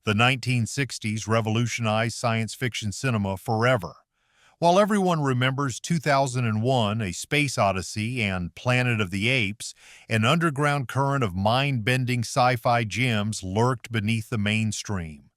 The 1960s revolutionized science fiction cinema forever. While everyone remembers 2001, A Space Odyssey, and Planet of the Apes, an underground current of mind-bending sci-fi gems lurked beneath the mainstream.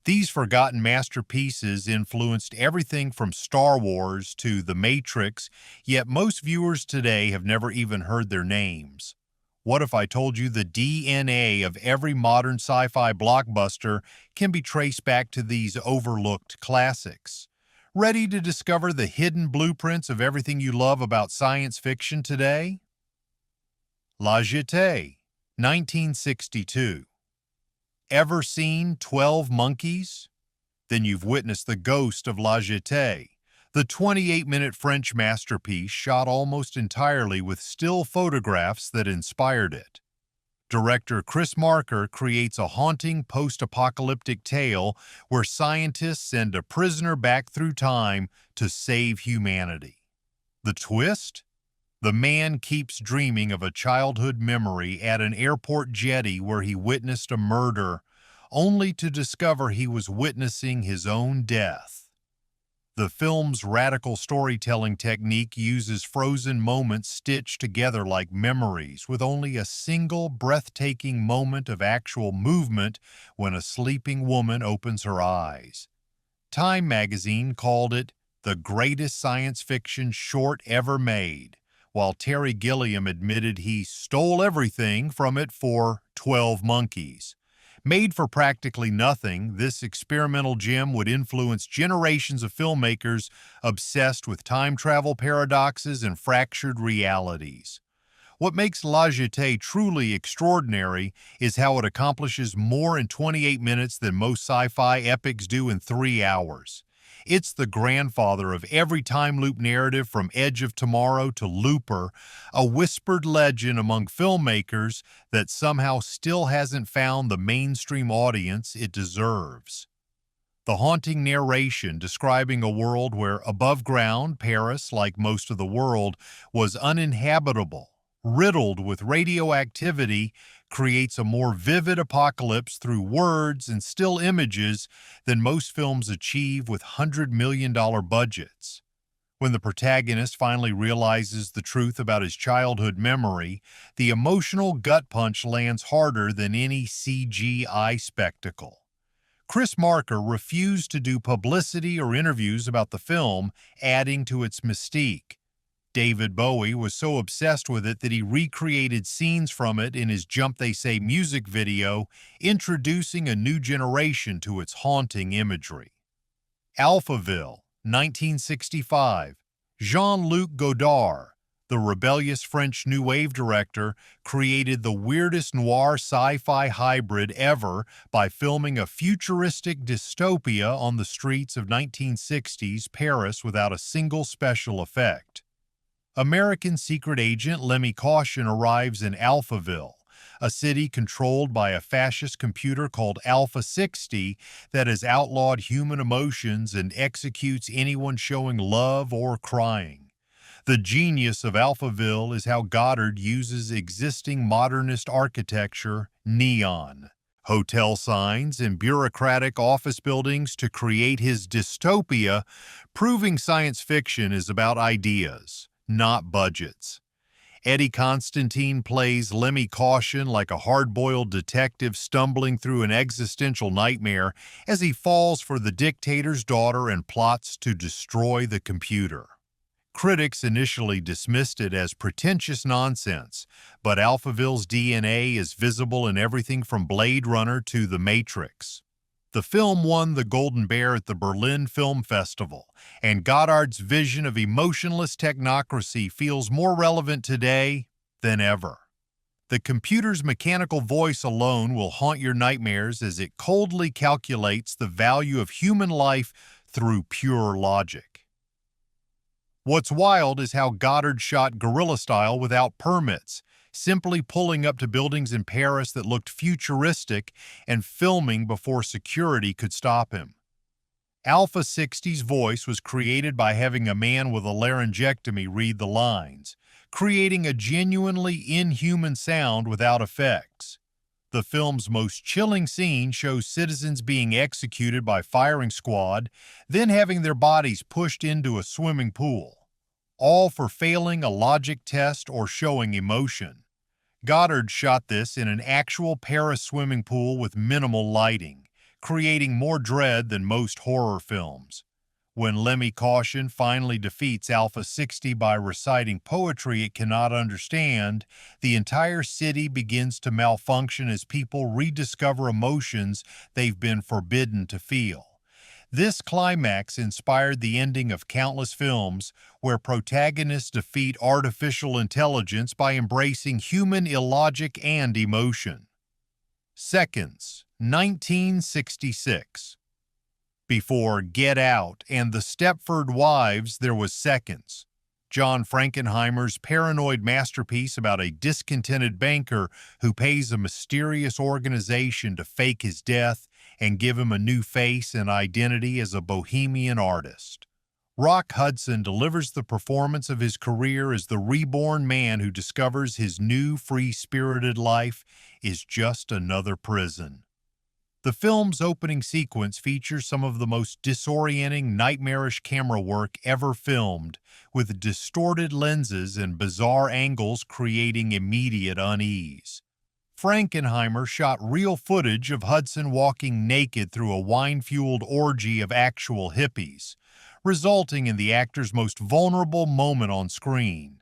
These forgotten masterpieces influenced everything from Star Wars to The Matrix, yet most viewers today have never even heard their names. What if I told you the DNA of every modern sci-fi blockbuster can be traced back to these overlooked classics? Ready to discover the hidden blueprints of everything you love about science fiction today? La Jetée, 1962. Ever seen 12 Monkeys? Then you've witnessed the ghost of La Jetée, the 28-minute French masterpiece shot almost entirely with still photographs that inspired it. Director Chris Marker creates a haunting post-apocalyptic tale where scientists send a prisoner back through time to save humanity. The twist? The man keeps dreaming of a childhood memory at an airport jetty where he witnessed a murder, only to discover he was witnessing his own death. The film's radical storytelling technique uses frozen moments stitched together like memories, with only a single breathtaking moment of actual movement when a sleeping woman opens her eyes. Time magazine called it the greatest science fiction short ever made, while Terry Gilliam admitted he stole everything from it for 12 Monkeys. Made for practically nothing, this experimental gem would influence generations of filmmakers obsessed with time travel paradoxes and fractured realities. What makes La Jetée truly extraordinary is how it accomplishes more in 28 minutes than most sci-fi epics do in 3 hours. It's the grandfather of every time loop narrative from Edge of Tomorrow to Looper, a whispered legend among filmmakers that somehow still hasn't found the mainstream audience it deserves. The haunting narration describing a world where above ground, Paris, like most of the world, was uninhabitable, riddled with radioactivity, creates a more vivid apocalypse through words and still images than most films achieve with $100 million budgets. When the protagonist finally realizes the truth about his childhood memory, the emotional gut punch lands harder than any CGI spectacle. Chris Marker refused to do publicity or interviews about the film, adding to its mystique. David Bowie was so obsessed with it that he recreated scenes from it in his Jump They Say music video, introducing a new generation to its haunting imagery. Alphaville, 1965. Jean-Luc Godard, the rebellious French New Wave director, created the weirdest noir sci-fi hybrid ever by filming a futuristic dystopia on the streets of 1960s Paris without a single special effect. American secret agent Lemmy Caution arrives in Alphaville, a city controlled by a fascist computer called Alpha 60 that has outlawed human emotions and executes anyone showing love or crying. The genius of Alphaville is how Goddard uses existing modernist architecture, neon, hotel signs, and bureaucratic office buildings to create his dystopia, proving science fiction is about ideas, not budgets. Eddie Constantine plays Lemmy Caution like a hard-boiled detective stumbling through an existential nightmare as he falls for the dictator's daughter and plots to destroy the computer. Critics initially dismissed it as pretentious nonsense, but Alphaville's DNA is visible in everything from Blade Runner to The Matrix. The film won the Golden Bear at the Berlin Film Festival, and Goddard's vision of emotionless technocracy feels more relevant today than ever. The computer's mechanical voice alone will haunt your nightmares as it coldly calculates the value of human life through pure logic. What's wild is how Goddard shot guerrilla style without permits, simply pulling up to buildings in Paris that looked futuristic and filming before security could stop him. Alpha 60's voice was created by having a man with a laryngectomy read the lines, creating a genuinely inhuman sound without effects. The film's most chilling scene shows citizens being executed by firing squad, then having their bodies pushed into a swimming pool, all for failing a logic test or showing emotion. Goddard shot this in an actual Paris swimming pool with minimal lighting, creating more dread than most horror films. When Lemmy Caution finally defeats Alpha 60 by reciting poetry it cannot understand, the entire city begins to malfunction as people rediscover emotions they've been forbidden to feel. This climax inspired the ending of countless films where protagonists defeat artificial intelligence by embracing human illogic and emotion. Seconds, 1966. Before Get Out and The Stepford Wives, there was Seconds, John Frankenheimer's paranoid masterpiece about a discontented banker who pays a mysterious organization to fake his death and give him a new face and identity as a bohemian artist. Rock Hudson delivers the performance of his career as the reborn man who discovers his new free-spirited life is just another prison. The film's opening sequence features some of the most disorienting, nightmarish camera work ever filmed, with distorted lenses and bizarre angles creating immediate unease. Frankenheimer shot real footage of Hudson walking naked through a wine-fueled orgy of actual hippies, resulting in the actor's most vulnerable moment on screen.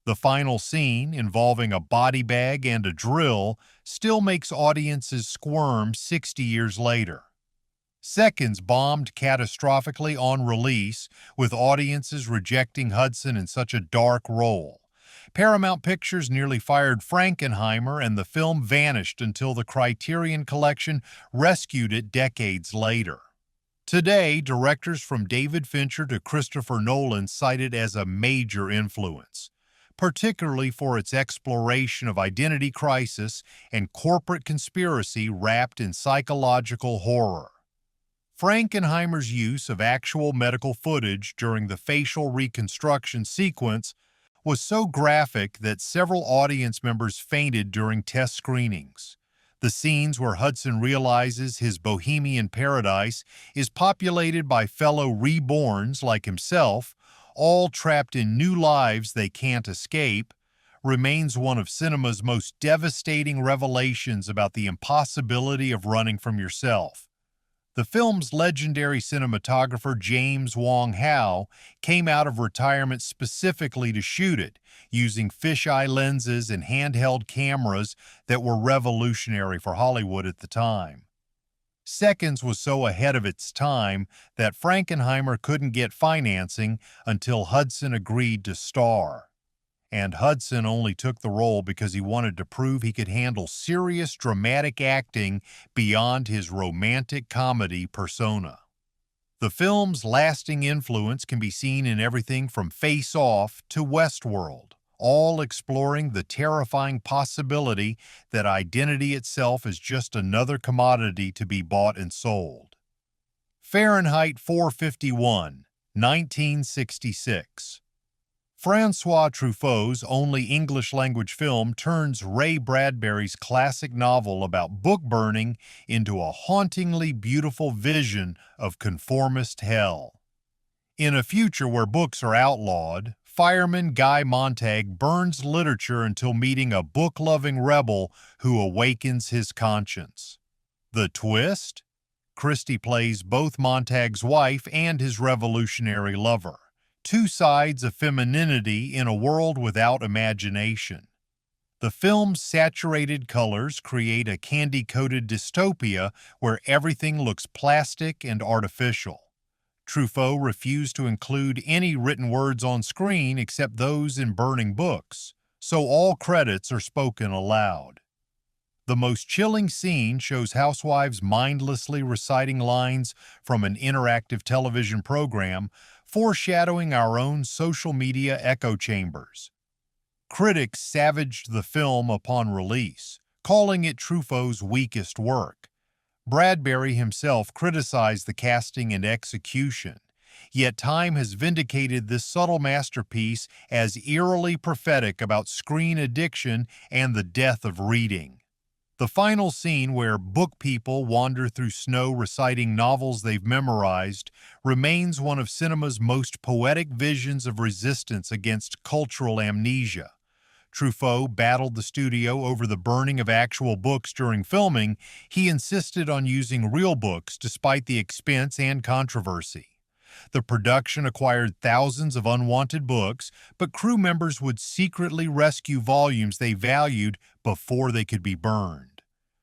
The final scene, involving a body bag and a drill, still makes audiences squirm 60 years later. Seconds bombed catastrophically on release, with audiences rejecting Hudson in such a dark role. Paramount Pictures nearly fired Frankenheimer, and the film vanished until the Criterion Collection rescued it decades later. Today, directors from David Fincher to Christopher Nolan cite it as a major influence, particularly for its exploration of identity crisis and corporate conspiracy wrapped in psychological horror. Frankenheimer's use of actual medical footage during the facial reconstruction sequence was so graphic that several audience members fainted during test screenings. The scenes where Hudson realizes his bohemian paradise is populated by fellow reborns like himself, all trapped in new lives they can't escape, remains one of cinema's most devastating revelations about the impossibility of running from yourself. The film's legendary cinematographer James Wong Howe came out of retirement specifically to shoot it, using fisheye lenses and handheld cameras that were revolutionary for Hollywood at the time. Seconds was so ahead of its time that Frankenheimer couldn't get financing until Hudson agreed to star. And Hudson only took the role because he wanted to prove he could handle serious dramatic acting beyond his romantic comedy persona. The film's lasting influence can be seen in everything from Face Off to Westworld, all exploring the terrifying possibility that identity itself is just another commodity to be bought and sold. Fahrenheit 451, 1966. Francois Truffaut's only English-language film turns Ray Bradbury's classic novel about book burning into a hauntingly beautiful vision of conformist hell. In a future where books are outlawed, fireman Guy Montag burns literature until meeting a book-loving rebel who awakens his conscience. The twist? Christie plays both Montag's wife and his revolutionary lover. Two sides of femininity in a world without imagination. The film's saturated colors create a candy-coated dystopia where everything looks plastic and artificial. Truffaut refused to include any written words on screen except those in burning books, so all credits are spoken aloud. The most chilling scene shows housewives mindlessly reciting lines from an interactive television program, foreshadowing our own social media echo chambers. Critics savaged the film upon release, calling it Truffaut's weakest work. Bradbury himself criticized the casting and execution, yet time has vindicated this subtle masterpiece as eerily prophetic about screen addiction and the death of reading. The final scene, where book people wander through snow reciting novels they've memorized, remains one of cinema's most poetic visions of resistance against cultural amnesia. Truffaut battled the studio over the burning of actual books during filming. He insisted on using real books despite the expense and controversy. The production acquired thousands of unwanted books, but crew members would secretly rescue volumes they valued before they could be burned.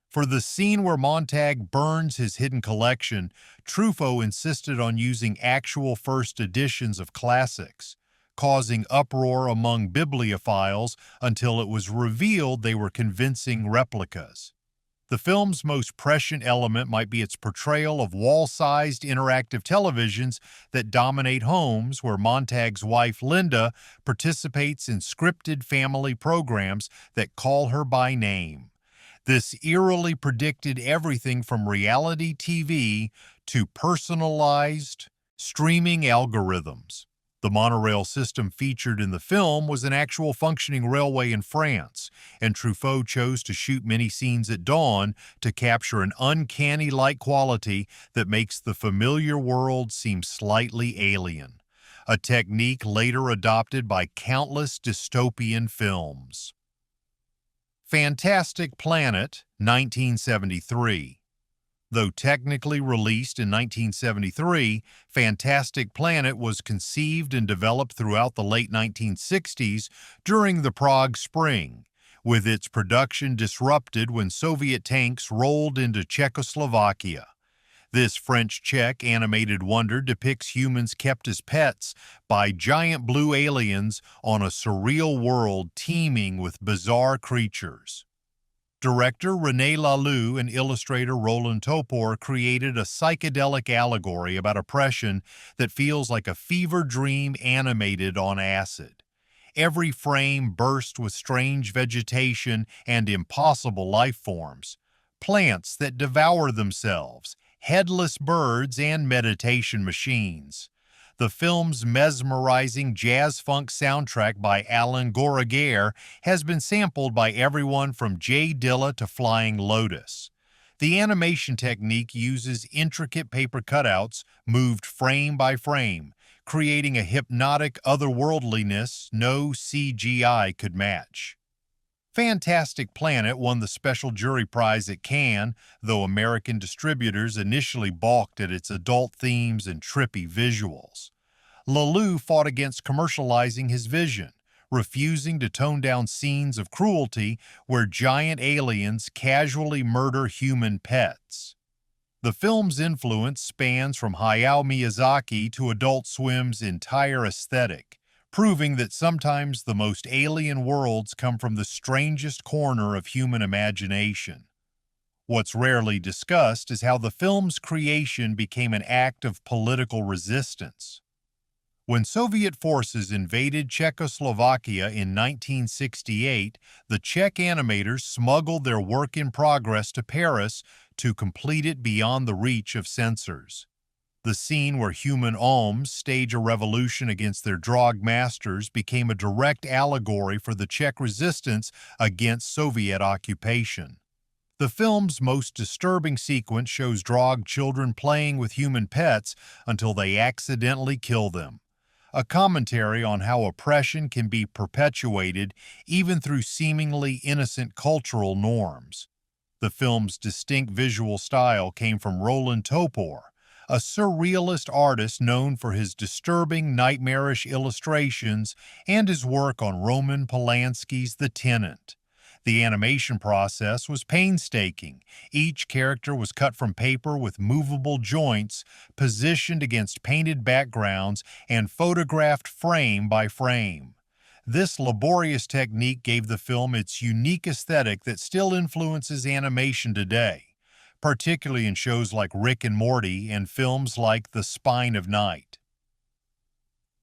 For the scene where Montag burns his hidden collection, Truffaut insisted on using actual first editions of classics, causing uproar among bibliophiles until it was revealed they were convincing replicas. The film's most prescient element might be its portrayal of wall-sized interactive televisions that dominate homes, where Montag's wife Linda participates in scripted family programs that call her by name. This eerily predicted everything from reality TV to personalized streaming algorithms. The monorail system featured in the film was an actual functioning railway in France, and Truffaut chose to shoot many scenes at dawn to capture an uncanny light quality that makes the familiar world seem slightly alien, a technique later adopted by countless dystopian films. Fantastic Planet, 1973. Though technically released in 1973, Fantastic Planet was conceived and developed throughout the late 1960s during the Prague Spring, with its production disrupted when Soviet tanks rolled into Czechoslovakia. This French-Czech animated wonder depicts humans kept as pets by giant blue aliens on a surreal world teeming with bizarre creatures. Director René Laloux and illustrator Roland Topor created a psychedelic allegory about oppression that feels like a fever dream animated on acid. Every frame burst with strange vegetation and impossible life forms, plants that devour themselves, headless birds, and meditation machines. The film's mesmerizing jazz-funk soundtrack by Alan Goraguer has been sampled by everyone from Jay Dilla to Flying Lotus. The animation technique uses intricate paper cutouts moved frame by frame, creating a hypnotic otherworldliness no CGI could match. Fantastic Planet won the Special Jury Prize at Cannes, though American distributors initially balked at its adult themes and trippy visuals. Laloux fought against commercializing his vision, refusing to tone down scenes of cruelty where giant aliens casually murder human pets. The film's influence spans from Hayao Miyazaki to Adult Swim's entire aesthetic, proving that sometimes the most alien worlds come from the strangest corner of human imagination. What's rarely discussed is how the film's creation became an act of political resistance. When Soviet forces invaded Czechoslovakia in 1968, the Czech animators smuggled their work in progress to Paris to complete it beyond the reach of censors. The scene where human Oms stage a revolution against their Drog masters became a direct allegory for the Czech resistance against Soviet occupation. The film's most disturbing sequence shows Drog children playing with human pets until they accidentally kill them, a commentary on how oppression can be perpetuated even through seemingly innocent cultural norms. The film's distinct visual style came from Roland Topor, a surrealist artist known for his disturbing, nightmarish illustrations and his work on Roman Polanski's The Tenant. The animation process was painstaking. Each character was cut from paper with movable joints, positioned against painted backgrounds, and photographed frame by frame. This laborious technique gave the film its unique aesthetic that still influences animation today, particularly in shows like Rick and Morty and films like The Spine of Night.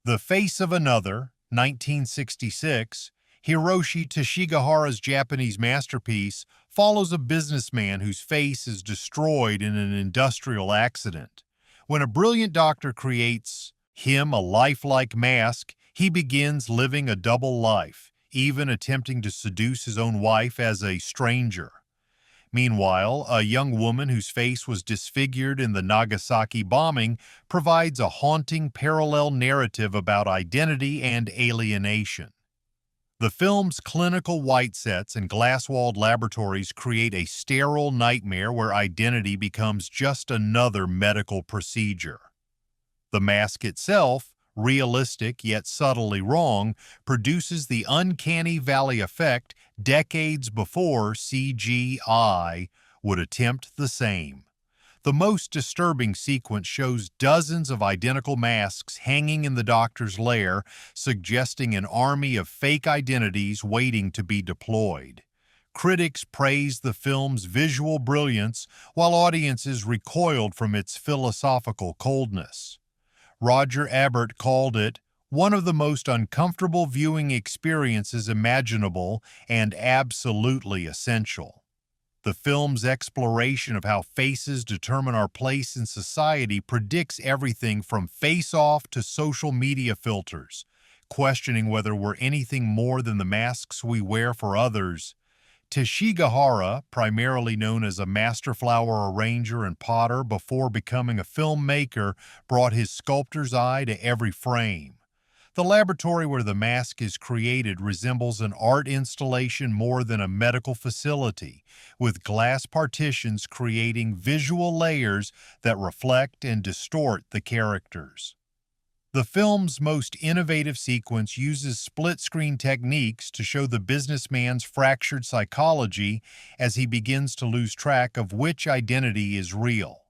The Face of Another, 1966, Hiroshi Teshigahara's Japanese masterpiece, follows a businessman whose face is destroyed in an industrial accident. When a brilliant doctor creates him a lifelike mask, he begins living a double life, even attempting to seduce his own wife as a stranger. Meanwhile, a young woman whose face was disfigured in the Nagasaki bombing provides a haunting parallel narrative about identity and alienation. The film's clinical white sets and glass-walled laboratories create a sterile nightmare where identity becomes just another medical procedure. The mask itself, realistic yet subtly wrong, produces the uncanny valley effect decades before CGI would attempt the same. The most disturbing sequence shows dozens of identical masks hanging in the doctor's lair, suggesting an army of fake identities waiting to be deployed. Critics praised the film's visual brilliance, while audiences recoiled from its philosophical coldness. Roger Ebert called it one of the most uncomfortable viewing experiences imaginable and absolutely essential. The film's exploration of how faces determine our place in society predicts everything from face-off to social media filters, questioning whether we're anything more than the masks we wear for others. Teshigahara, primarily known as a master flower arranger and potter before becoming a filmmaker, brought his sculptor's eye to every frame. The laboratory where the mask is created resembles an art installation more than a medical facility, with glass partitions creating visual layers that reflect and distort the characters. The film's most innovative sequence uses split-screen techniques to show the businessman's fractured psychology as he begins to lose track of which identity is real.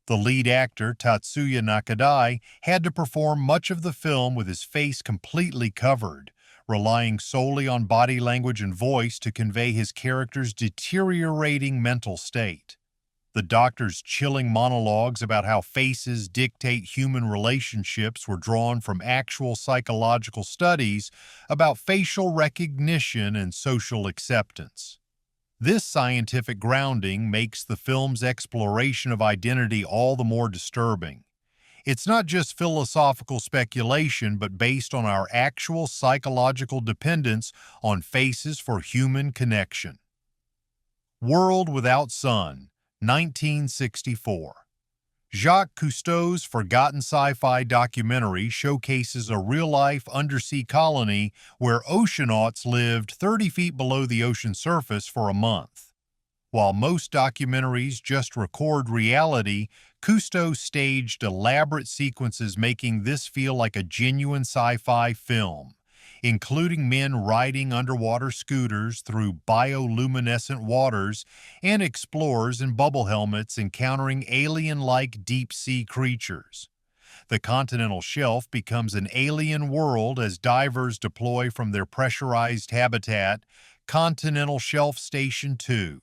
The lead actor, Tatsuya Nakadai, had to perform much of the film with his face completely covered, relying solely on body language and voice to convey his character's deteriorating mental state. The doctor's chilling monologues about how faces dictate human relationships were drawn from actual psychological studies about facial recognition and social acceptance. This scientific grounding makes the film's exploration of identity all the more disturbing. It's not just philosophical speculation, but based on our actual psychological dependence on faces for human connection. World Without Sun, 1964. Jacques Cousteau's forgotten sci-fi documentary showcases a real-life undersea colony where oceanauts lived 30 feet below the ocean surface for a month. While most documentaries just record reality, Cousteau staged elaborate sequences making this feel like a genuine sci-fi film, including men riding underwater scooters through bioluminescent waters and explorers in bubble helmets encountering alien-like deep-sea creatures. The continental shelf becomes an alien world as divers deploy from their pressurized habitat, Continental Shelf Station 2.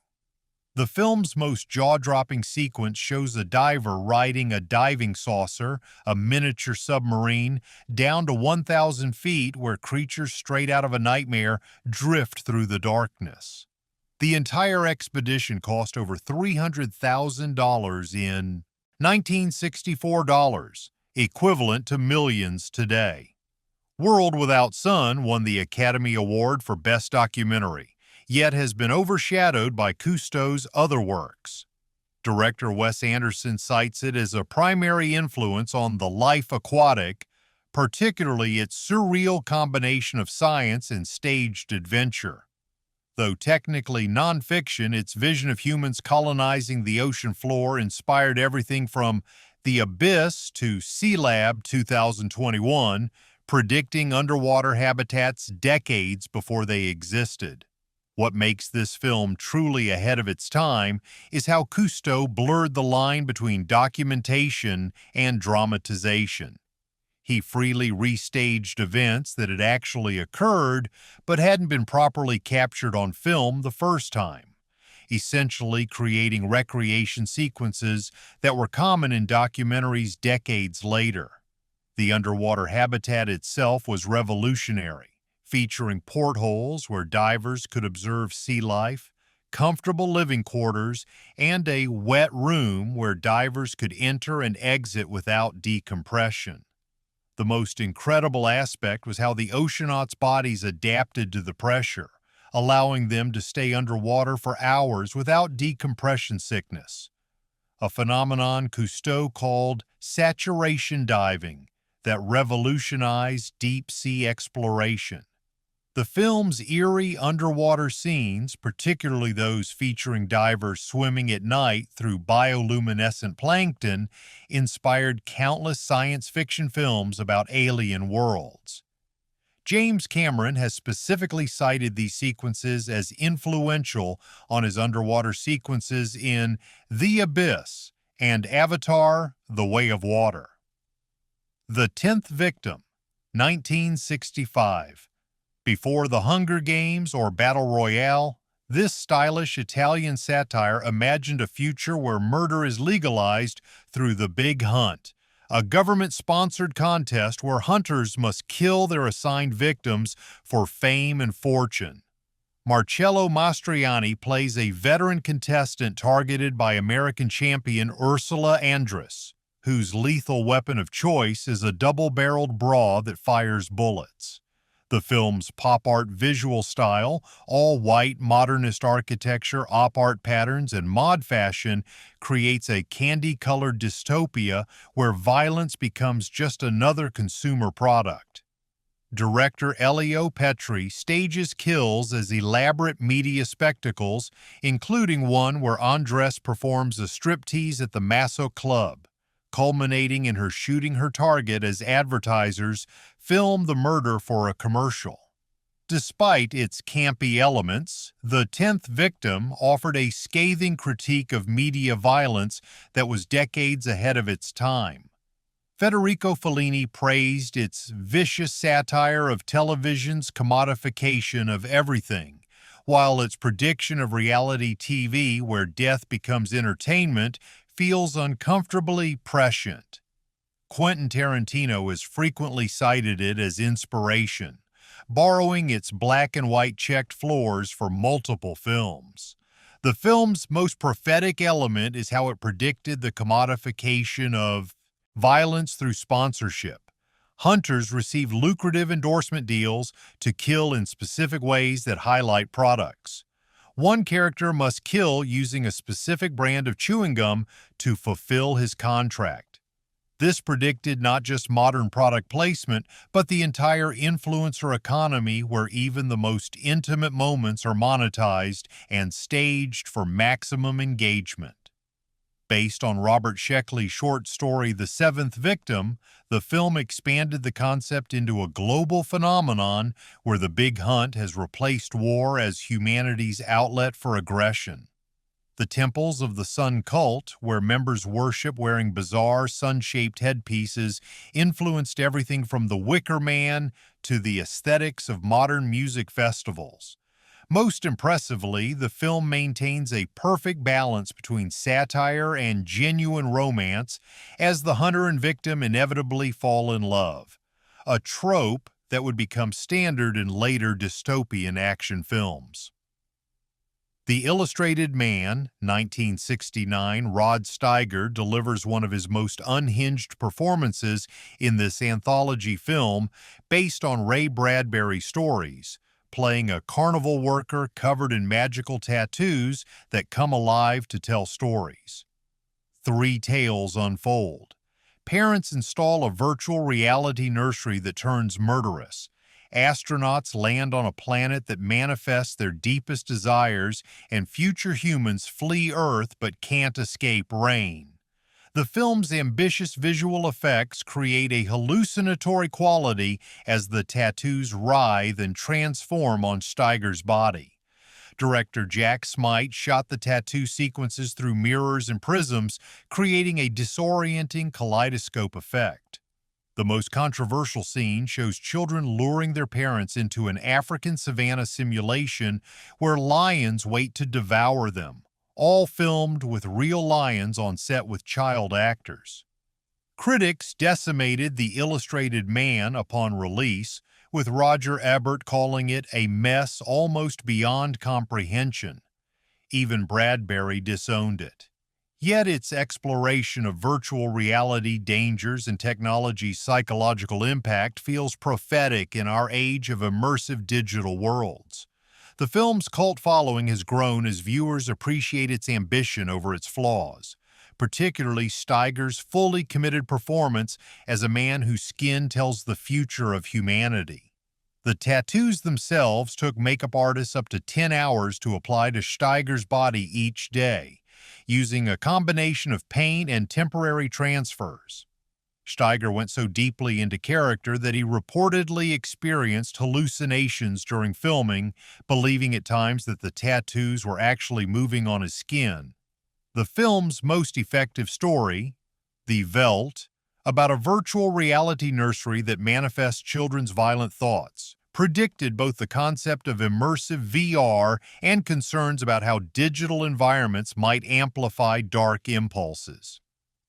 The film's most jaw-dropping sequence shows a diver riding a diving saucer, a miniature submarine, down to 1,000 feet where creatures straight out of a nightmare drift through the darkness. The entire expedition cost over $300,000 in 1964 dollars, equivalent to millions today. World Without Sun won the Academy Award for Best Documentary, yet has been overshadowed by Cousteau's other works. Director Wes Anderson cites it as a primary influence on The Life Aquatic, particularly its surreal combination of science and staged adventure. Though technically nonfiction, its vision of humans colonizing the ocean floor inspired everything from The Abyss to Sea Lab 2021, predicting underwater habitats decades before they existed. What makes this film truly ahead of its time is how Cousteau blurred the line between documentation and dramatization. He freely restaged events that had actually occurred but hadn't been properly captured on film the first time, essentially creating recreation sequences that were common in documentaries decades later. The underwater habitat itself was revolutionary, featuring portholes where divers could observe sea life, comfortable living quarters, and a wet room where divers could enter and exit without decompression. The most incredible aspect was how the oceanauts' bodies adapted to the pressure, allowing them to stay underwater for hours without decompression sickness, a phenomenon Cousteau called saturation diving that revolutionized deep-sea exploration. The film's eerie underwater scenes, particularly those featuring divers swimming at night through bioluminescent plankton, inspired countless science fiction films about alien worlds. James Cameron has specifically cited these sequences as influential on his underwater sequences in The Abyss and Avatar: The Way of Water. The Tenth Victim, 1965. Before The Hunger Games or Battle Royale, this stylish Italian satire imagined a future where murder is legalized through the Big Hunt, a government-sponsored contest where hunters must kill their assigned victims for fame and fortune. Marcello Mastroianni plays a veteran contestant targeted by American champion Ursula Andress, whose lethal weapon of choice is a double-barreled bra that fires bullets. The film's pop art visual style, all white modernist architecture, op art patterns, and mod fashion, creates a candy-colored dystopia where violence becomes just another consumer product. Director Elio Petri stages kills as elaborate media spectacles, including one where Andress performs a striptease at the Masso Club, culminating in her shooting her target as advertisers film the murder for a commercial. Despite its campy elements, The Tenth Victim offered a scathing critique of media violence that was decades ahead of its time. Federico Fellini praised its vicious satire of television's commodification of everything, while its prediction of reality TV where death becomes entertainment feels uncomfortably prescient. Quentin Tarantino has frequently cited it as inspiration, borrowing its black and white checked floors for multiple films. The film's most prophetic element is how it predicted the commodification of violence through sponsorship. Hunters receive lucrative endorsement deals to kill in specific ways that highlight products. One character must kill using a specific brand of chewing gum to fulfill his contract. This predicted not just modern product placement, but the entire influencer economy where even the most intimate moments are monetized and staged for maximum engagement. Based on Robert Sheckley's short story The Seventh Victim, the film expanded the concept into a global phenomenon where the Big Hunt has replaced war as humanity's outlet for aggression. The temples of the Sun cult, where members worship wearing bizarre sun-shaped headpieces, influenced everything from The Wicker Man to the aesthetics of modern music festivals. Most impressively, the film maintains a perfect balance between satire and genuine romance as the hunter and victim inevitably fall in love, a trope that would become standard in later dystopian action films. The Illustrated Man, 1969, Rod Steiger delivers one of his most unhinged performances in this anthology film based on Ray Bradbury stories, playing a carnival worker covered in magical tattoos that come alive to tell stories. Three tales unfold. Parents install a virtual reality nursery that turns murderous. Astronauts land on a planet that manifests their deepest desires, and future humans flee Earth but can't escape rain. The film's ambitious visual effects create a hallucinatory quality as the tattoos writhe and transform on Steiger's body. Director Jack Smite shot the tattoo sequences through mirrors and prisms, creating a disorienting kaleidoscope effect. The most controversial scene shows children luring their parents into an African savanna simulation where lions wait to devour them, all filmed with real lions on set with child actors. Critics decimated The Illustrated Man upon release, with Roger Ebert calling it a mess almost beyond comprehension. Even Bradbury disowned it. Yet its exploration of virtual reality dangers and technology's psychological impact feels prophetic in our age of immersive digital worlds. The film's cult following has grown as viewers appreciate its ambition over its flaws, particularly Steiger's fully committed performance as a man whose skin tells the future of humanity. The tattoos themselves took makeup artists up to 10 hours to apply to Steiger's body each day, using a combination of paint and temporary transfers. Steiger went so deeply into character that he reportedly experienced hallucinations during filming, believing at times that the tattoos were actually moving on his skin. The film's most effective story, The Welt, about a virtual reality nursery that manifests children's violent thoughts, predicted both the concept of immersive VR and concerns about how digital environments might amplify dark impulses.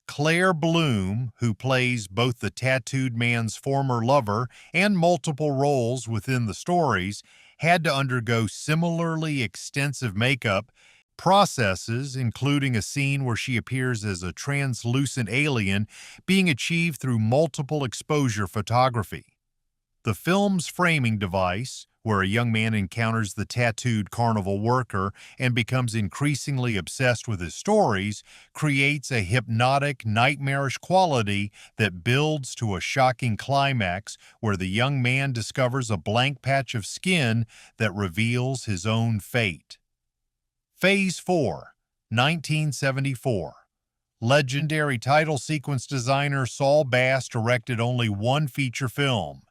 Claire Bloom, who plays both the tattooed man's former lover and multiple roles within the stories, had to undergo similarly extensive makeup processes, including a scene where she appears as a translucent alien being achieved through multiple exposure photography. The film's framing device, where a young man encounters the tattooed carnival worker and becomes increasingly obsessed with his stories, creates a hypnotic, nightmarish quality that builds to a shocking climax where the young man discovers a blank patch of skin that reveals his own fate. Phase 4, 1974. Legendary title sequence designer Saul Bass directed only one feature film.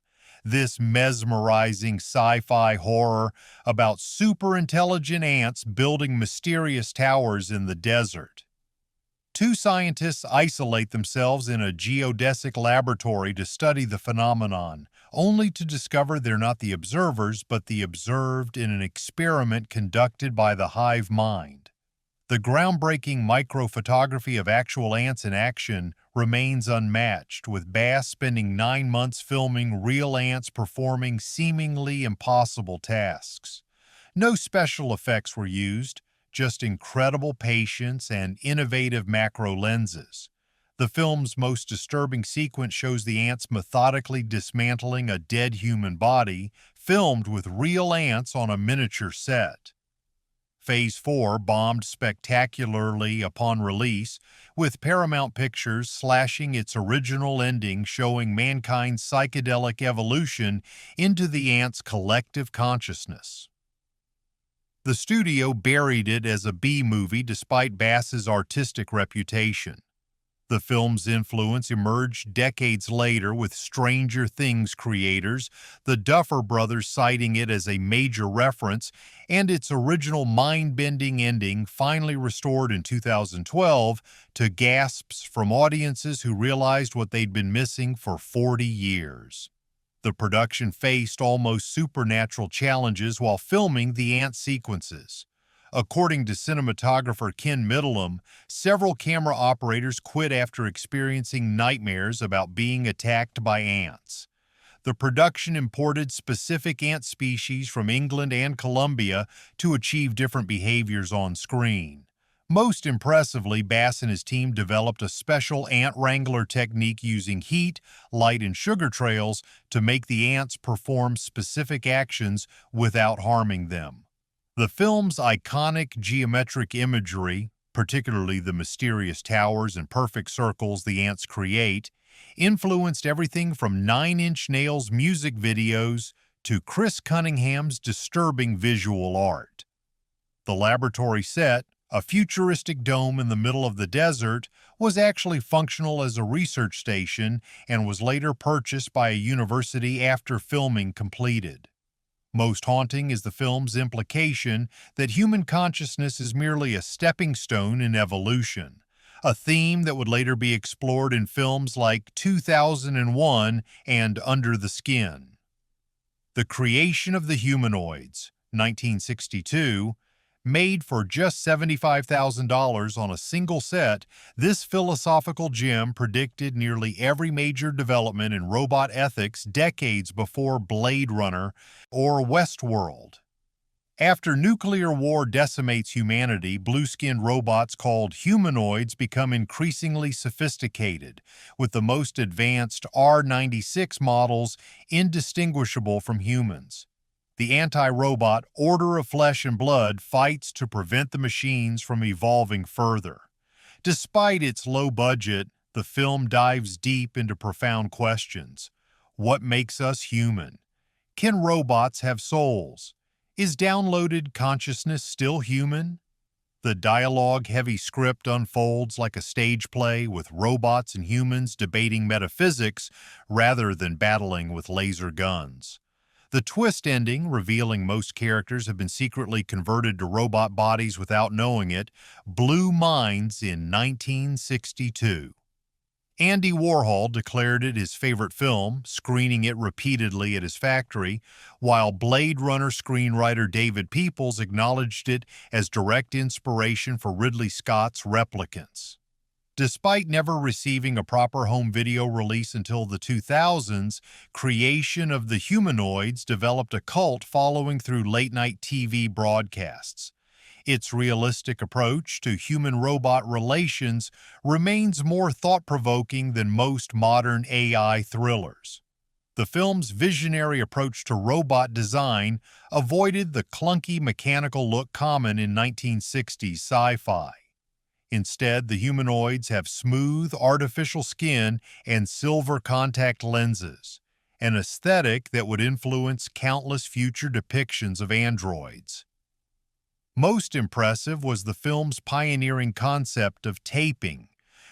This mesmerizing sci-fi horror about super-intelligent ants building mysterious towers in the desert. Two scientists isolate themselves in a geodesic laboratory to study the phenomenon, only to discover they're not the observers but the observed in an experiment conducted by the hive mind. The groundbreaking microphotography of actual ants in action remains unmatched, with Bass spending 9 months filming real ants performing seemingly impossible tasks. No special effects were used, just incredible patience and innovative macro lenses. The film's most disturbing sequence shows the ants methodically dismantling a dead human body, filmed with real ants on a miniature set. Phase 4 bombed spectacularly upon release, with Paramount Pictures slashing its original ending showing mankind's psychedelic evolution into the ants' collective consciousness. The studio buried it as a B-movie despite Bass's artistic reputation. The film's influence emerged decades later with Stranger Things creators, the Duffer Brothers citing it as a major reference, and its original mind-bending ending finally restored in 2012 to gasps from audiences who realized what they'd been missing for 40 years. The production faced almost supernatural challenges while filming the ant sequences. According to cinematographer Ken Middleham, several camera operators quit after experiencing nightmares about being attacked by ants. The production imported specific ant species from England and Colombia to achieve different behaviors on screen. Most impressively, Bass and his team developed a special ant wrangler technique using heat, light, and sugar trails to make the ants perform specific actions without harming them. The film's iconic geometric imagery, particularly the mysterious towers and perfect circles the ants create, influenced everything from Nine Inch Nails' music videos to Chris Cunningham's disturbing visual art. The laboratory set, a futuristic dome in the middle of the desert, was actually functional as a research station and was later purchased by a university after filming completed. Most haunting is the film's implication that human consciousness is merely a stepping stone in evolution, a theme that would later be explored in films like 2001 and Under the Skin. The Creation of the Humanoids, 1962, made for just $75,000 on a single set, this philosophical gem predicted nearly every major development in robot ethics decades before Blade Runner or Westworld. After nuclear war decimates humanity, blue-skinned robots called humanoids become increasingly sophisticated, with the most advanced R-96 models indistinguishable from humans. the anti-robot Order of Flesh and Blood fights to prevent the machines from evolving further. Despite its low budget, the film dives deep into profound questions. What makes us human? Can robots have souls? Is downloaded consciousness still human? The dialogue-heavy script unfolds like a stage play with robots and humans debating metaphysics rather than battling with laser guns. The twist ending, revealing most characters have been secretly converted to robot bodies without knowing it, blew minds in 1962. Andy Warhol declared it his favorite film, screening it repeatedly at his factory, while Blade Runner screenwriter David Peoples acknowledged it as direct inspiration for Ridley Scott's Replicants. Despite never receiving a proper home video release until the 2000s, creation of the humanoids developed a cult following through late-night TV broadcasts. Its realistic approach to human-robot relations remains more thought-provoking than most modern AI thrillers. The film's visionary approach to robot design avoided the clunky mechanical look common in 1960s sci-fi. Instead, the humanoids have smooth, artificial skin and silver contact lenses, an aesthetic that would influence countless future depictions of androids. Most impressive was the film's pioneering concept of taping,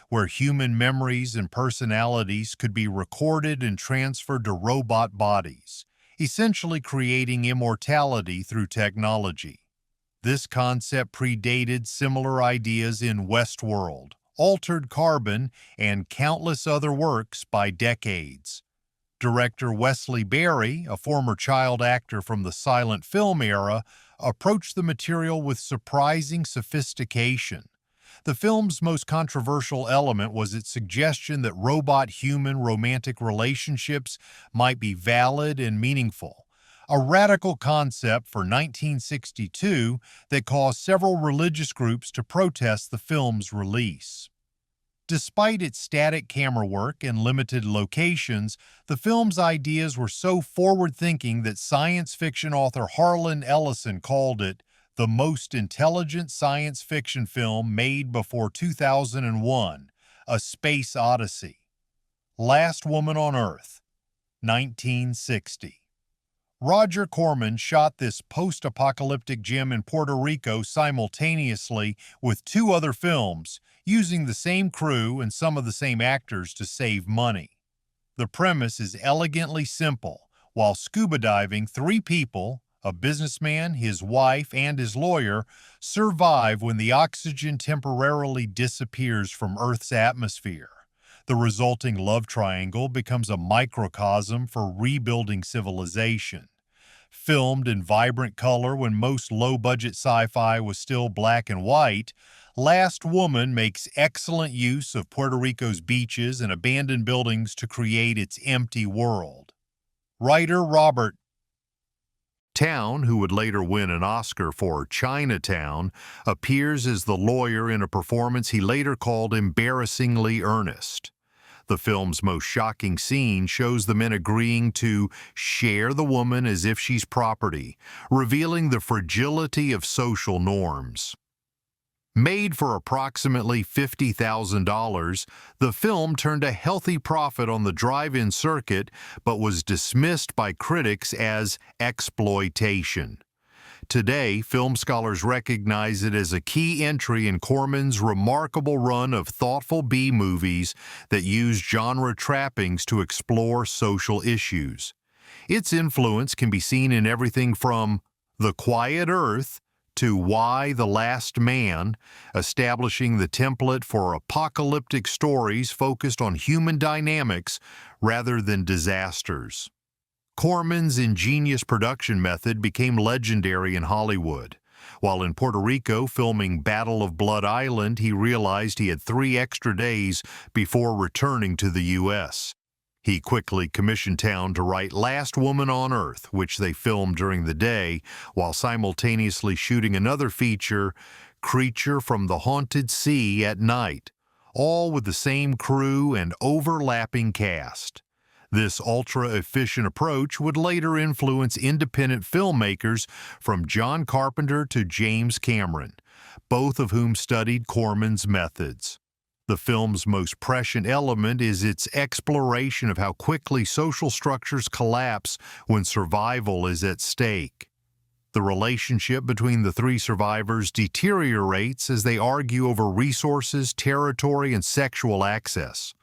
where human memories and personalities could be recorded and transferred to robot bodies, essentially creating immortality through technology. This concept predated similar ideas in Westworld, Altered Carbon, and countless other works by decades. Director Wesley Berry, a former child actor from the silent film era, approached the material with surprising sophistication. The film's most controversial element was its suggestion that robot-human romantic relationships might be valid and meaningful, a radical concept for 1962 that caused several religious groups to protest the film's release. Despite its static camera work and limited locations, the film's ideas were so forward-thinking that science fiction author Harlan Ellison called it the most intelligent science fiction film made before 2001, A Space Odyssey. Last Woman on Earth, 1960. Roger Corman shot this post-apocalyptic gem in Puerto Rico simultaneously with two other films, using the same crew and some of the same actors to save money. The premise is elegantly simple. While scuba diving, three people, a businessman, his wife, and his lawyer, survive when the oxygen temporarily disappears from Earth's atmosphere. The resulting love triangle becomes a microcosm for rebuilding civilization. Filmed in vibrant color when most low-budget sci-fi was still black and white, Last Woman makes excellent use of Puerto Rico's beaches and abandoned buildings to create its empty world. Writer Robert Town, who would later win an Oscar for Chinatown, appears as the lawyer in a performance he later called embarrassingly earnest. The film's most shocking scene shows the men agreeing to share the woman as if she's property, revealing the fragility of social norms. Made for approximately $50,000, the film turned a healthy profit on the drive-in circuit but was dismissed by critics as exploitation. Today, film scholars recognize it as a key entry in Corman's remarkable run of thoughtful B-movies that use genre trappings to explore social issues. Its influence can be seen in everything from The Quiet Earth to Y: The Last Man, establishing the template for apocalyptic stories focused on human dynamics rather than disasters. Corman's ingenious production method became legendary in Hollywood. While in Puerto Rico filming Battle of Blood Island, he realized he had 3 extra days before returning to the U.S. He quickly commissioned Town to write Last Woman on Earth, which they filmed during the day, while simultaneously shooting another feature, Creature from the Haunted Sea, at night, all with the same crew and overlapping cast. This ultra-efficient approach would later influence independent filmmakers from John Carpenter to James Cameron, both of whom studied Corman's methods. The film's most prescient element is its exploration of how quickly social structures collapse when survival is at stake. The relationship between the three survivors deteriorates as they argue over resources, territory, and sexual access,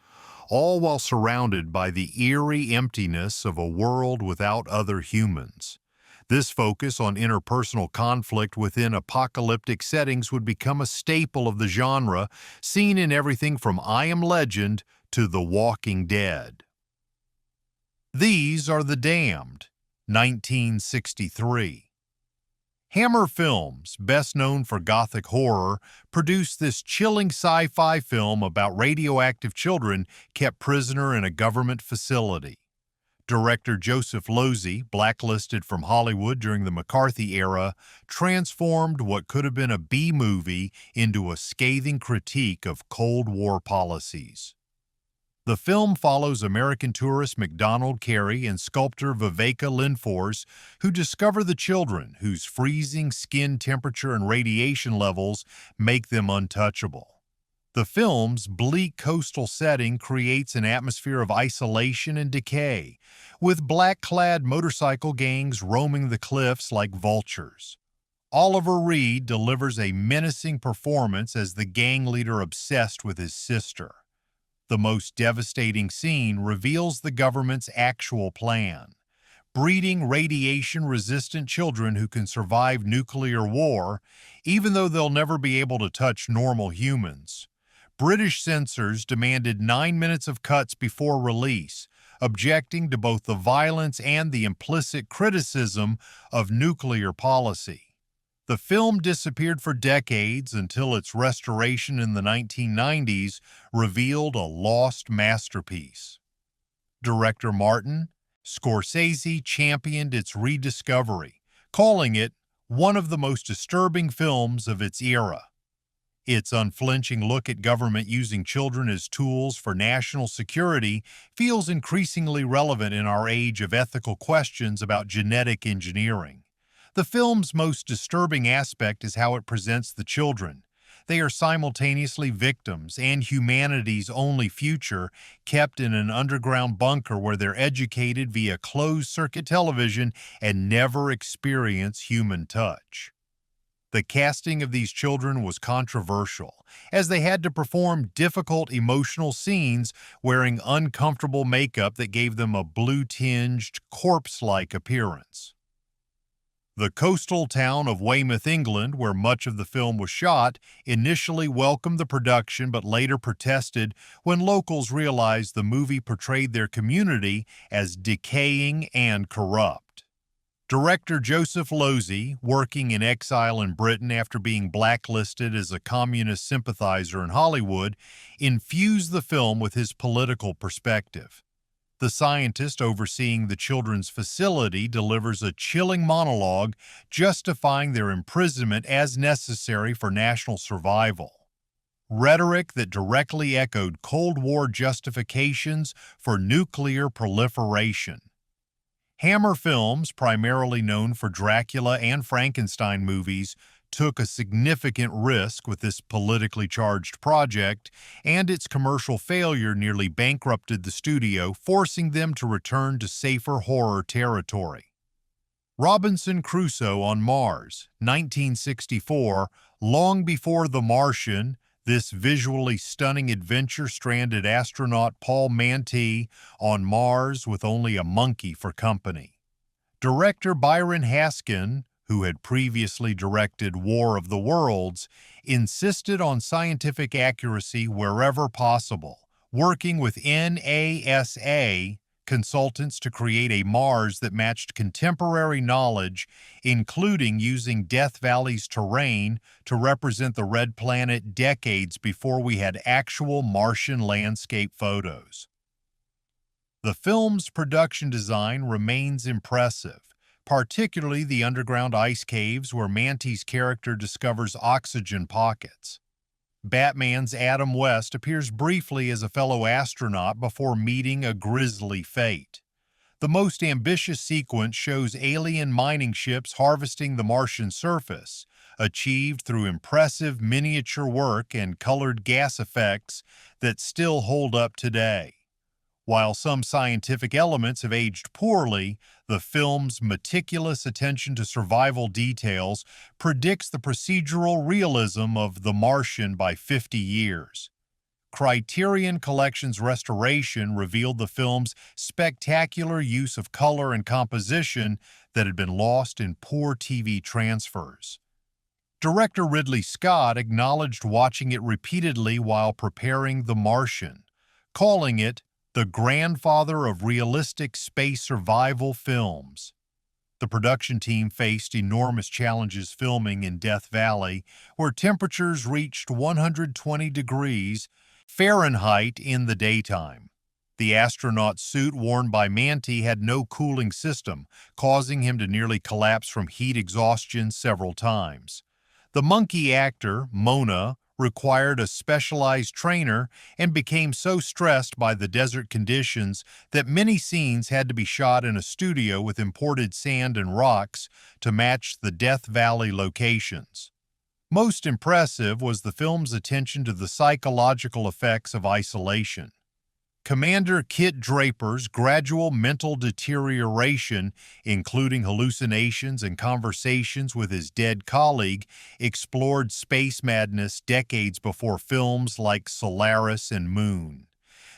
all while surrounded by the eerie emptiness of a world without other humans. This focus on interpersonal conflict within apocalyptic settings would become a staple of the genre, seen in everything from I Am Legend to The Walking Dead. These Are the Damned, 1963. Hammer Films, best known for gothic horror, produced this chilling sci-fi film about radioactive children kept prisoner in a government facility. Director Joseph Losey, blacklisted from Hollywood during the McCarthy era, transformed what could have been a B-movie into a scathing critique of Cold War policies. The film follows American tourist MacDonald Carey and sculptor Viveka Lindfors, who discover the children whose freezing skin temperature and radiation levels make them untouchable. The film's bleak coastal setting creates an atmosphere of isolation and decay, with black-clad motorcycle gangs roaming the cliffs like vultures. Oliver Reed delivers a menacing performance as the gang leader obsessed with his sister. The most devastating scene reveals the government's actual plan: breeding radiation-resistant children who can survive nuclear war, even though they'll never be able to touch normal humans. British censors demanded 9 minutes of cuts before release, objecting to both the violence and the implicit criticism of nuclear policy. The film disappeared for decades until its restoration in the 1990s revealed a lost masterpiece. Director Martin Scorsese championed its rediscovery, calling it one of the most disturbing films of its era. Its unflinching look at government using children as tools for national security feels increasingly relevant in our age of ethical questions about genetic engineering. The film's most disturbing aspect is how it presents the children. They are simultaneously victims and humanity's only future, kept in an underground bunker where they're educated via closed-circuit television and never experience human touch. The casting of these children was controversial, as they had to perform difficult emotional scenes wearing uncomfortable makeup that gave them a blue-tinged, corpse-like appearance. The coastal town of Weymouth, England, where much of the film was shot, initially welcomed the production but later protested when locals realized the movie portrayed their community as decaying and corrupt. Director Joseph Losey, working in exile in Britain after being blacklisted as a communist sympathizer in Hollywood, infused the film with his political perspective. The scientist overseeing the children's facility delivers a chilling monologue justifying their imprisonment as necessary for national survival. Rhetoric that directly echoed Cold War justifications for nuclear proliferation. Hammer Films, primarily known for Dracula and Frankenstein movies, took a significant risk with this politically charged project, and its commercial failure nearly bankrupted the studio, forcing them to return to safer horror territory. Robinson Crusoe on Mars, 1964, long before The Martian, this visually stunning adventure stranded astronaut Paul Mantee on Mars with only a monkey for company. Director Byron Haskin, who had previously directed War of the Worlds, insisted on scientific accuracy wherever possible, working with NASA consultants to create a Mars that matched contemporary knowledge, including using Death Valley's terrain to represent the Red Planet decades before we had actual Martian landscape photos. The film's production design remains impressive, particularly the underground ice caves where Mantee's character discovers oxygen pockets. Batman's Adam West appears briefly as a fellow astronaut before meeting a grisly fate. The most ambitious sequence shows alien mining ships harvesting the Martian surface, achieved through impressive miniature work and colored gas effects that still hold up today. While some scientific elements have aged poorly, the film's meticulous attention to survival details predicts the procedural realism of The Martian by 50 years. Criterion Collection's restoration revealed the film's spectacular use of color and composition that had been lost in poor TV transfers. Director Ridley Scott acknowledged watching it repeatedly while preparing The Martian, calling it the grandfather of realistic space survival films. The production team faced enormous challenges filming in Death Valley, where temperatures reached 120 degrees Fahrenheit in the daytime. The astronaut suit worn by Manti had no cooling system, causing him to nearly collapse from heat exhaustion several times. The monkey actor, Mona, required a specialized trainer and became so stressed by the desert conditions that many scenes had to be shot in a studio with imported sand and rocks to match the Death Valley locations. Most impressive was the film's attention to the psychological effects of isolation. Commander Kit Draper's gradual mental deterioration, including hallucinations and conversations with his dead colleague, explored space madness decades before films like Solaris and Moon.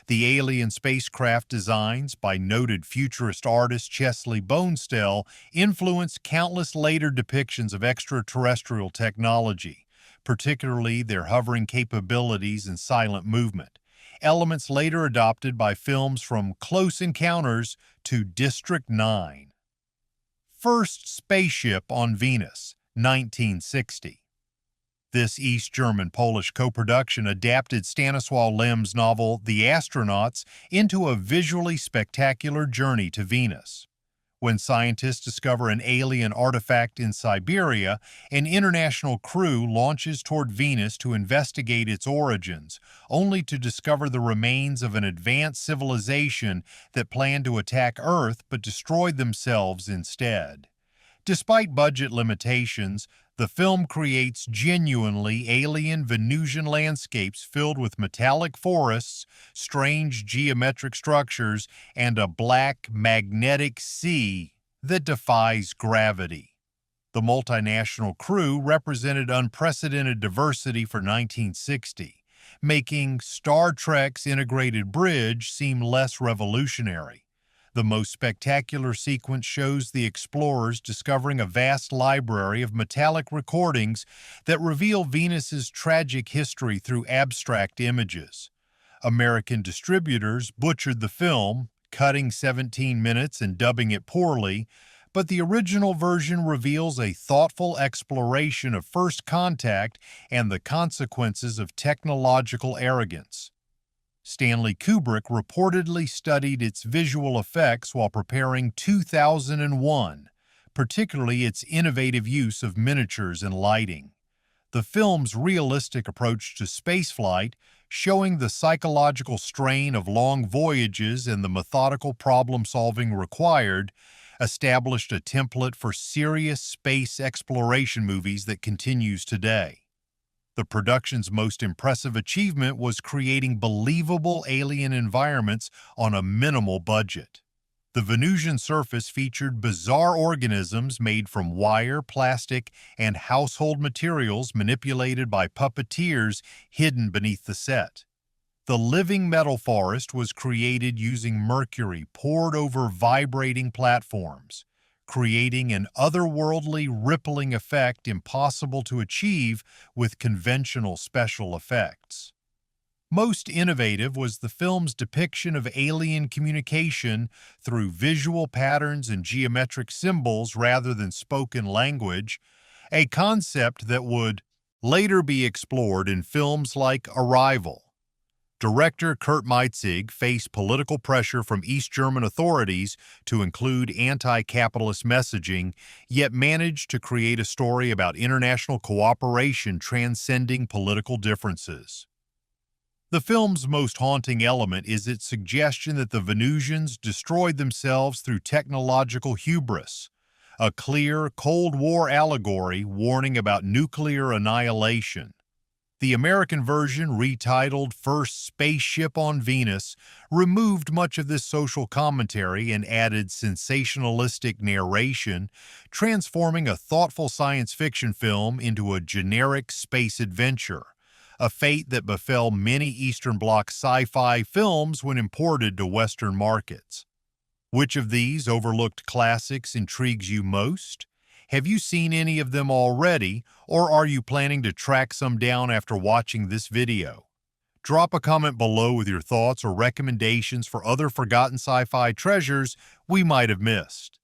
The alien spacecraft designs by noted futurist artist Chesley Bonestell influenced countless later depictions of extraterrestrial technology, particularly their hovering capabilities and silent movement, elements later adopted by films from Close Encounters to District 9. First Spaceship on Venus, 1960. This East German-Polish co-production adapted Stanisław Lem's novel The Astronauts into a visually spectacular journey to Venus. When scientists discover an alien artifact in Siberia, an international crew launches toward Venus to investigate its origins, only to discover the remains of an advanced civilization that planned to attack Earth but destroyed themselves instead. Despite budget limitations, the film creates genuinely alien Venusian landscapes filled with metallic forests, strange geometric structures, and a black, magnetic sea that defies gravity. The multinational crew represented unprecedented diversity for 1960, making Star Trek's integrated bridge seem less revolutionary. The most spectacular sequence shows the explorers discovering a vast library of metallic recordings that reveal Venus's tragic history through abstract images. American distributors butchered the film, cutting 17 minutes and dubbing it poorly, but the original version reveals a thoughtful exploration of first contact and the consequences of technological arrogance. Stanley Kubrick reportedly studied its visual effects while preparing 2001, particularly its innovative use of miniatures and lighting. The film's realistic approach to spaceflight, showing the psychological strain of long voyages and the methodical problem-solving required, established a template for serious space exploration movies that continues today. The production's most impressive achievement was creating believable alien environments on a minimal budget. The Venusian surface featured bizarre organisms made from wire, plastic, and household materials manipulated by puppeteers hidden beneath the set. The living metal forest was created using mercury poured over vibrating platforms, creating an otherworldly rippling effect impossible to achieve with conventional special effects. Most innovative was the film's depiction of alien communication through visual patterns and geometric symbols rather than spoken language, a concept that would later be explored in films like Arrival. Director Kurt Meitzig faced political pressure from East German authorities to include anti-capitalist messaging, yet managed to create a story about international cooperation transcending political differences. The film's most haunting element is its suggestion that the Venusians destroyed themselves through technological hubris, a clear Cold War allegory warning about nuclear annihilation. The American version, retitled First Spaceship on Venus, removed much of this social commentary and added sensationalistic narration, transforming a thoughtful science fiction film into a generic space adventure, a fate that befell many Eastern Bloc sci-fi films when imported to Western markets. Which of these overlooked classics intrigues you most? Have you seen any of them already, or are you planning to track some down after watching this video? Drop a comment below with your thoughts or recommendations for other forgotten sci-fi treasures we might have missed.